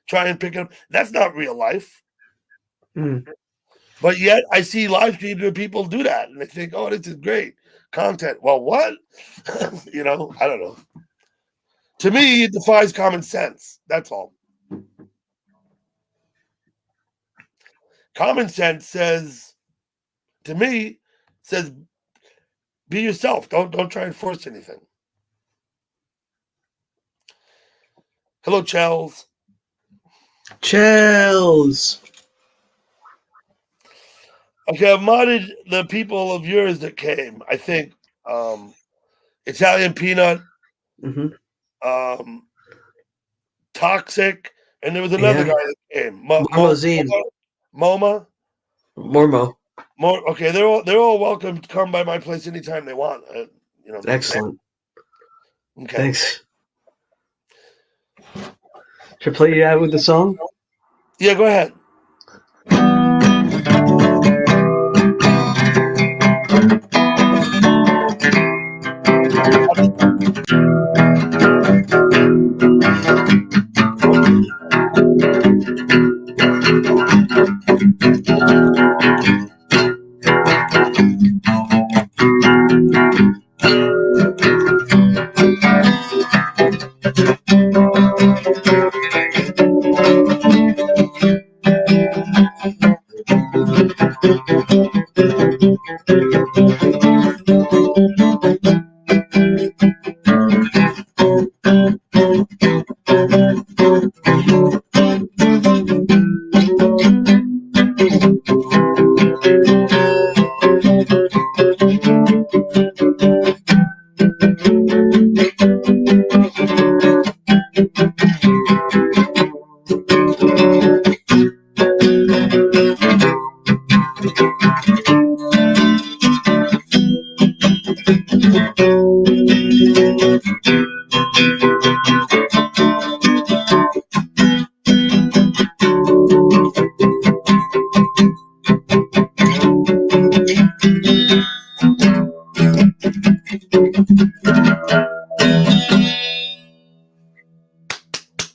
Speaker 1: Try and pick it up. That's not real life. But yet I see live streams where people do that and they think, oh, this is great content. Well, what? I don't know. To me, it defies common sense. That's all. Common sense says, to me, be yourself. Don't try and force anything. Hello, Chels. Okay, I've modded the people of yours that came. I think Italian Peanut, Toxic, and there was another guy that came. Moma.
Speaker 2: Mormo.
Speaker 1: Okay, they're all welcome to come by my place anytime they want.
Speaker 2: Excellent.
Speaker 1: Okay.
Speaker 2: Thanks. Should I play you out with the song?
Speaker 1: Yeah, go ahead.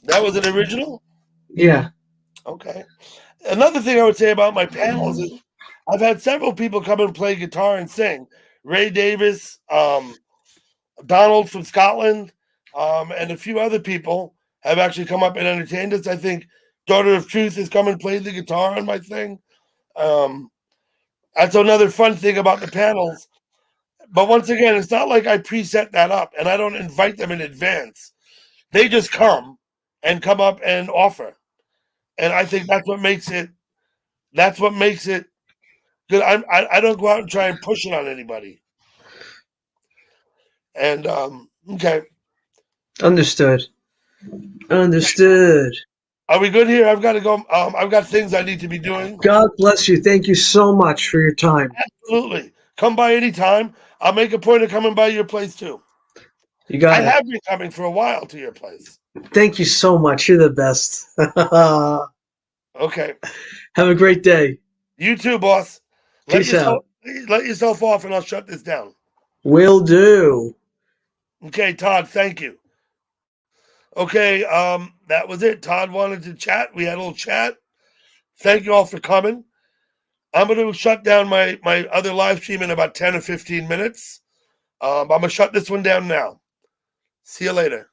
Speaker 1: That was an original?
Speaker 2: Yeah.
Speaker 1: Okay. Another thing I would say about my panels is I've had several people come and play guitar and sing. Ray Davis, Donald from Scotland, and a few other people have actually come up and entertained us. I think Daughter of Truth has come and played the guitar on my thing. That's another fun thing about the panels. But once again, it's not like I preset that up and I don't invite them in advance. They just come up and offer. And I think that's what makes it good. I don't go out and try and push it on anybody. And okay.
Speaker 2: Understood.
Speaker 1: Are we good here? I've got to go. I've got things I need to be doing.
Speaker 2: God bless you. Thank you so much for your time.
Speaker 1: Absolutely. Come by anytime. I'll make a point of coming by your place too.
Speaker 2: You got it.
Speaker 1: I have been coming for a while to your place.
Speaker 2: Thank you so much. You're the best.
Speaker 1: Okay.
Speaker 2: Have a great day.
Speaker 1: You too, boss.
Speaker 2: Peace out.
Speaker 1: Let yourself off and I'll shut this down.
Speaker 2: Will do.
Speaker 1: Okay, Todd, thank you. Okay, that was it. Todd wanted to chat. We had a little chat. Thank you all for coming. I'm going to shut down my other live stream in about 10 or 15 minutes. I'm going to shut this one down now. See you later.